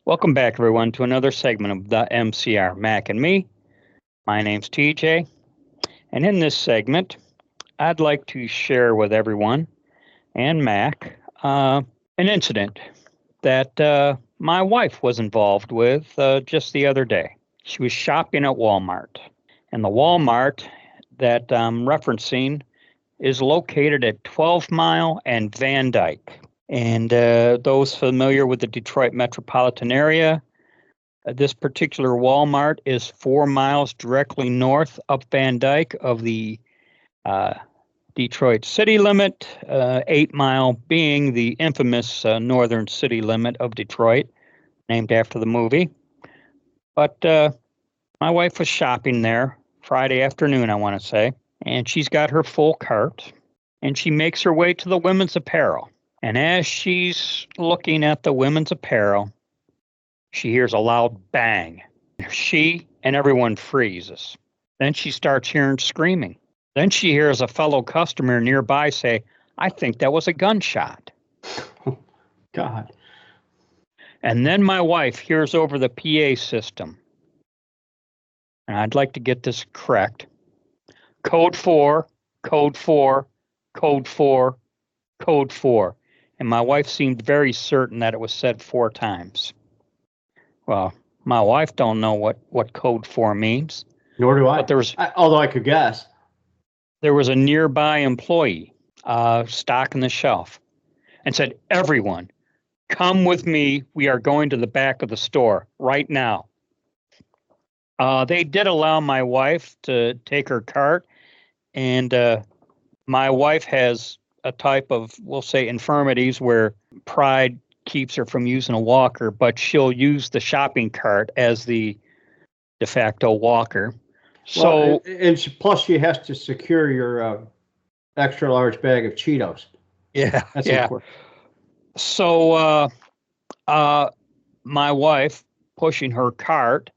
Welcome back, everyone, to another segment of the MCR Mac and Me. My name's TJ, and in this segment, I'd like to share with everyone and Mac an incident that my wife was involved with just the other day. She was shopping at Walmart, and the Walmart that I'm referencing is located at 12 Mile and Van Dyke. And those familiar with the Detroit metropolitan area, this particular Walmart is 4 miles directly north up Van Dyke of the Detroit city limit, 8 Mile being the infamous northern city limit of Detroit, named after the movie. But my wife was shopping there Friday afternoon, I want to say, and she's got her full cart, and she makes her way to the women's apparel. And as she's looking at the women's apparel, she hears a loud bang. She and everyone freezes. Then she starts hearing screaming. Then she hears a fellow customer nearby say, "I think that was a gunshot." God. And then my wife hears over the PA system, and I'd like to get this correct. Code 4, code 4, code 4, code 4. And my wife seemed very certain that it was said 4 times. Well, my wife don't know what code 4 means. Nor do I. But although I could guess. There was a nearby employee stocking the shelf and said, "Everyone, come with me. We are going to the back of the store right now." They did allow my wife to take her cart, and my wife has a type of, we'll say, infirmities where pride keeps her from using a walker, but she'll use the shopping cart as the de facto walker. So, plus she has to secure your extra large bag of Cheetos. Yeah, that's important. So my wife, pushing her cart,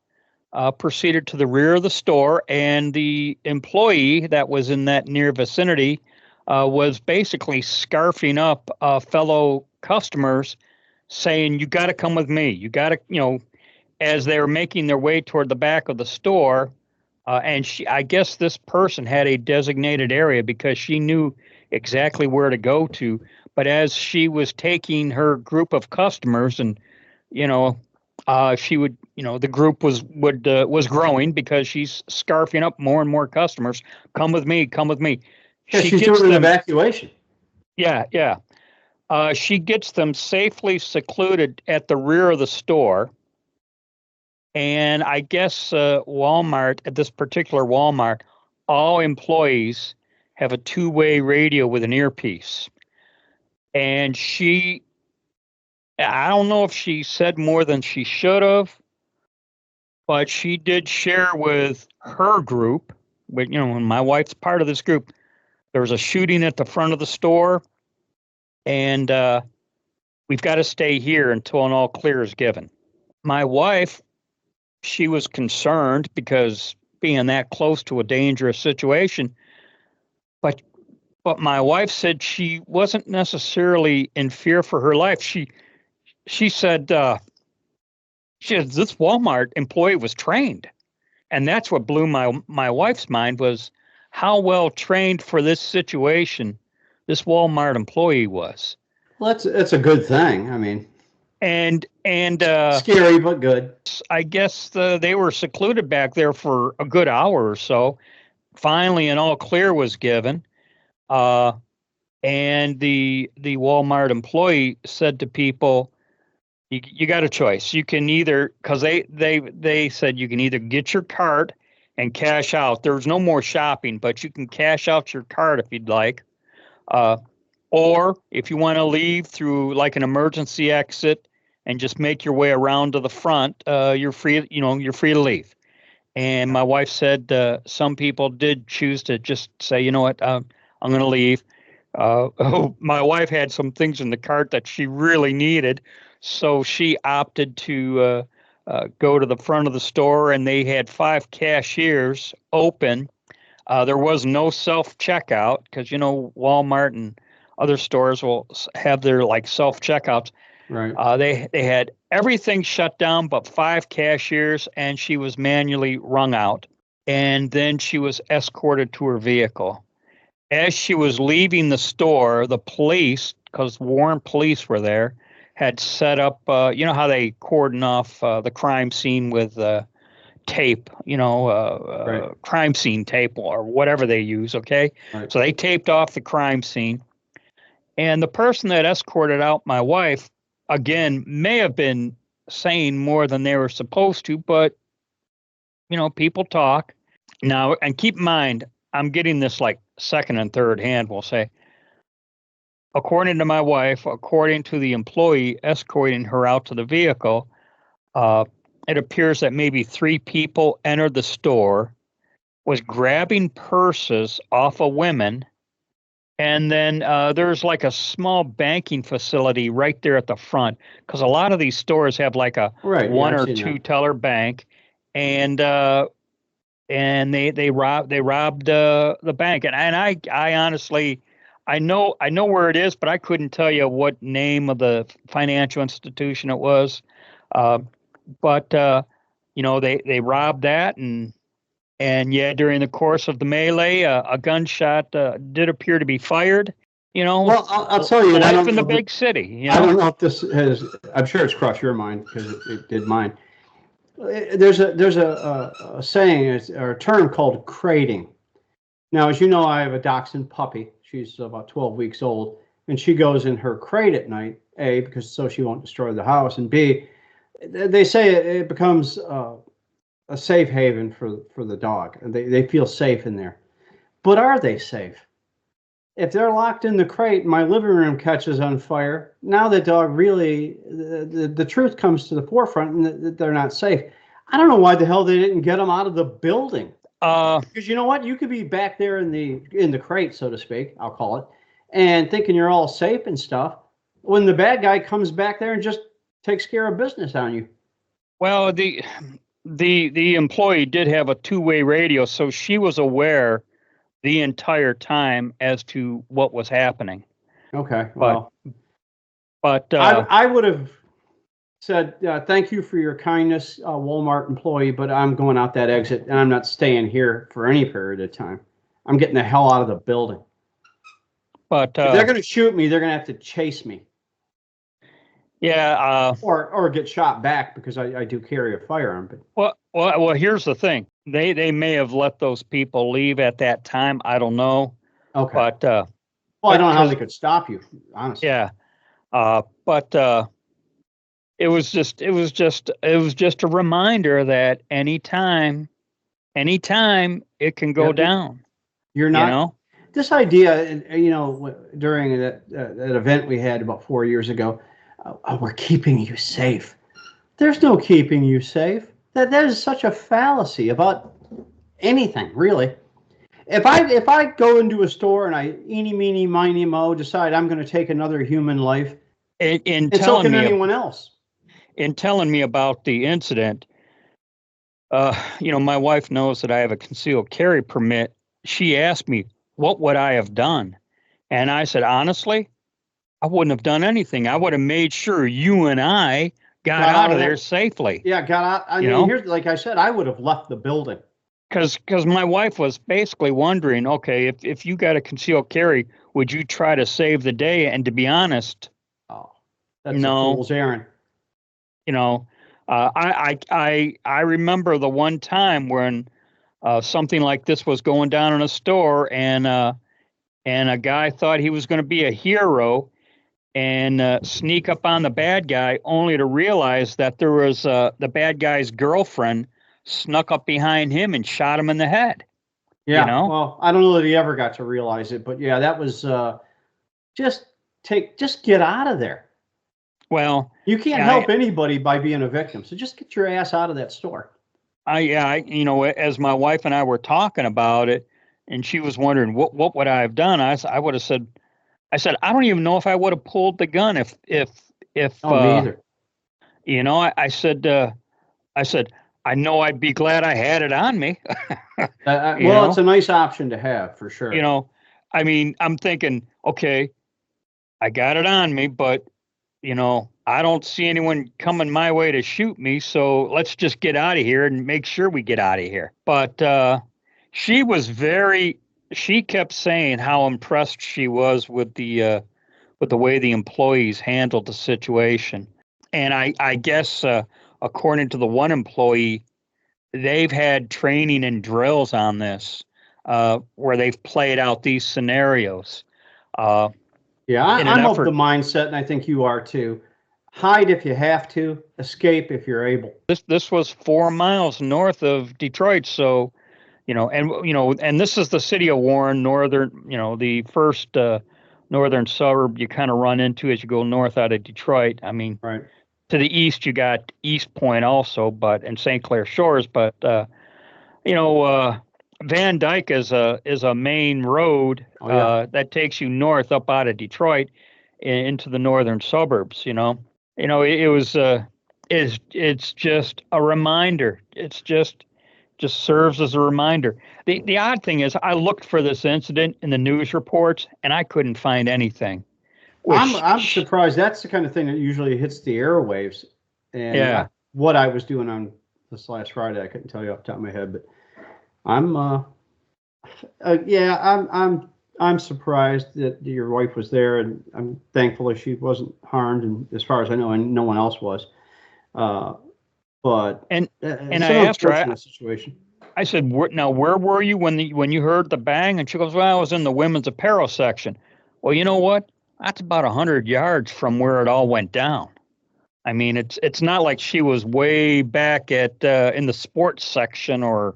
proceeded to the rear of the store, and the employee that was in that near vicinity was basically scarfing up fellow customers, saying, "You got to come with me. You got to," as they were making their way toward the back of the store. And I guess this person had a designated area because she knew exactly where to go to. But as she was taking her group of customers, and she would, the group was growing because she's scarfing up more and more customers. "Come with me, come with me." Yeah, she's doing an evacuation. Yeah. She gets them safely secluded at the rear of the store. And I guess Walmart, at this particular Walmart, all employees have a 2-way radio with an earpiece. And I don't know if she said more than she should have, but she did share with her group, but when my wife's part of this group, there was a shooting at the front of the store, and we've got to stay here until an all clear is given. My wife, she was concerned because being that close to a dangerous situation, but my wife said she wasn't necessarily in fear for her life. She said this Walmart employee was trained, and that's what blew my wife's mind, was how well trained for this situation this Walmart employee was. Well, that's a good thing. I mean, and scary but good. I guess they were secluded back there for a good hour or so. Finally, an all clear was given, and the Walmart employee said to people, "You got a choice. You can either," because they said you can either get your cart and cash out. There's no more shopping, but you can cash out your cart if you'd like, or if you want to leave through like an emergency exit and just make your way around to the front, you're free. You're free to leave. And my wife said some people did choose to just say, "You know what, I'm going to leave." My wife had some things in the cart that she really needed, so she opted to go to the front of the store, and they had 5 cashiers open. There was no self-checkout because, Walmart and other stores will have their self-checkouts. Right. They had everything shut down but 5 cashiers, and she was manually wrung out. And then she was escorted to her vehicle. As she was leaving the store, the police, because Warren police were there, had set up, you know how they cordon off the crime scene with tape, Right. crime scene tape or whatever they use, okay? Right. So they taped off the crime scene. And the person that escorted out my wife, again, may have been saying more than they were supposed to, but, people talk. Now, and keep in mind, I'm getting this like second and third hand, we'll say. According to my wife, according to the employee escorting her out to the vehicle, uh, it appears that maybe 3 people entered the store, was grabbing purses off of women, and then there's like a small banking facility right there at the front, because a lot of these stores have like a Right. Yeah, one I've or seen two that. teller bank, and they robbed the bank, and I honestly, I know where it is, but I couldn't tell you what name of the financial institution it was. Uh, but they robbed that, and yeah, during the course of the melee, a gunshot did appear to be fired. Well, I'll tell you, and I Life don't in the know. big city. I don't know if this has. I'm sure it's crossed your mind because it did mine. There's a saying or a term called crating. Now, as you know, I have a dachshund puppy. She's about 12 weeks old, and she goes in her crate at night. A, because so she won't destroy the house, and B, they say it becomes a safe haven for the dog, and they feel safe in there. But are they safe? If they're locked in the crate, my living room catches on fire. Now the dog really, the truth comes to the forefront, and that they're not safe. I don't know why the hell they didn't get them out of the building. Because you know what, you could be back there in the crate, so to speak, I'll call it, and thinking you're all safe and stuff. When the bad guy comes back there and just takes care of business on you. Well, the employee did have a two-way radio, so she was aware the entire time as to what was happening. Okay, But well, but I would have said thank you for your kindness, Walmart employee, but I'm going out that exit, and I'm not staying here for any period of time. I'm getting the hell out of the building. but If they're going to shoot me, they're going to have to chase me. Yeah. Or get shot back because I do carry a firearm. But well. Here's the thing. They may have let those people leave at that time. I don't know. okay. But well, I don't know how they could stop you, honestly. Yeah. But it was just a reminder that anytime it can go down. You're not. This idea, during that event we had about 4 years ago, we're keeping you safe. There's no keeping you safe. That is such a fallacy about anything, really. If I go into a store and I eeny meeny miny mo decide I'm going to take another human life, and so can anyone else. In telling me about the incident, my wife knows that I have a concealed carry permit. She asked me, what would I have done? And I said, honestly, I wouldn't have done anything. I would have made sure you and I got out of there safely. Yeah, got out. I mean, here's, like I said, I would have left the building. Because my wife was basically wondering, okay, if you got a concealed carry, would you try to save the day? And to be honest, that's a fool's errand. I remember the one time when something like this was going down in a store, and a guy thought he was going to be a hero and sneak up on the bad guy, only to realize that there was the bad guy's girlfriend snuck up behind him and shot him in the head. Yeah, well, I don't know that he ever got to realize it, but yeah, that was just get out of there. Well, you can't help anybody by being a victim, so just get your ass out of that store. As my wife and I were talking about it, and she was wondering what would I have done, I would have said, I don't even know if I would have pulled the gun if me either. I said I know I'd be glad I had it on me. Well, it's a nice option to have for sure. I'm thinking, okay, I got it on me, but I I don't see anyone coming my way to shoot me, so let's just get out of here and make sure we get out of here. But she was she kept saying how impressed she was with the way the employees handled the situation. And I guess according to the one employee, they've had training and drills on this where they've played out these scenarios. Yeah, I'm of the mindset, and I think you are too. Hide if you have to, escape if you're able. This was 4 miles north of Detroit, so and this is the city of Warren, northern, the first northern suburb you kind of run into as you go north out of Detroit. I mean, right. To the east you got East Point also, but and St. Clair Shores, but Van Dyke is a main road that takes you north up out of Detroit into the northern suburbs. It was it's just a reminder. It's just serves as a reminder. The odd thing is, I looked for this incident in the news reports and I couldn't find anything. I'm surprised. That's the kind of thing that usually hits the airwaves. And what I was doing on this last Friday, I couldn't tell you off the top of my head, but I'm surprised that your wife was there, and I'm thankful that she wasn't harmed. And as far as I know, and no one else was. But and I asked her, situation. I said, "Now where were you when you heard the bang?" And she goes, "Well, I was in the women's apparel section." Well, you know what? That's about 100 yards from where it all went down. I mean, it's not like she was way back at in the sports section or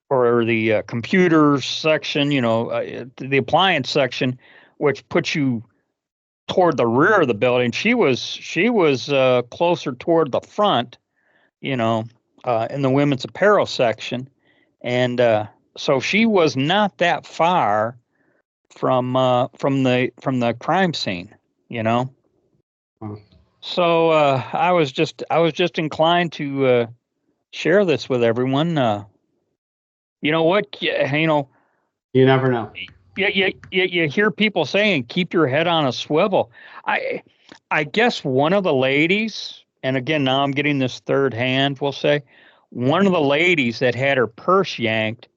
the computers section, the appliance section, which puts you toward the rear of the building. She was closer toward the front, in the women's apparel section, and so she was not that far from the crime scene, So I was just inclined to share this with everyone. You know what? You never know. You hear people saying, keep your head on a swivel. I guess one of the ladies, and again, now I'm getting this third hand, we'll say, one of the ladies that had her purse yanked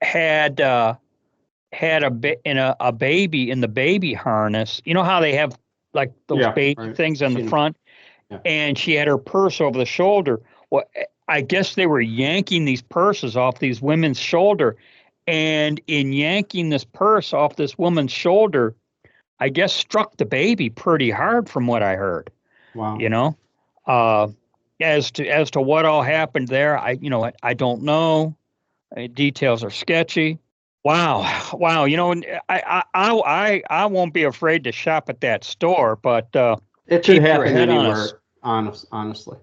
had a baby in the baby harness. You know how they have like those baby things on the front? Yeah. And she had her purse over the shoulder. Well, I guess they were yanking these purses off these women's shoulder. And in yanking this purse off this woman's shoulder, I guess struck the baby pretty hard from what I heard. Wow. As to what all happened there, I don't know. Details are sketchy. Wow. I won't be afraid to shop at that store, but it could happen anywhere. Honestly.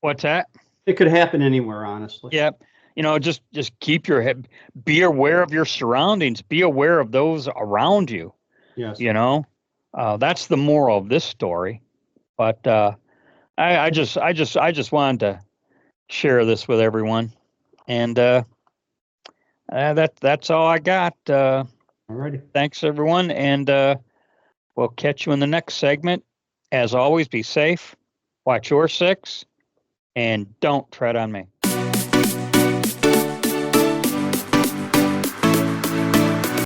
What's that? It could happen anywhere, honestly. Yep. Just keep your head. Be aware of your surroundings. Be aware of those around you. Yes. That's the moral of this story. But I just wanted to share this with everyone, and that's all I got. Alrighty. Thanks, everyone, and we'll catch you in the next segment. As always, be safe, watch your six, and don't tread on me.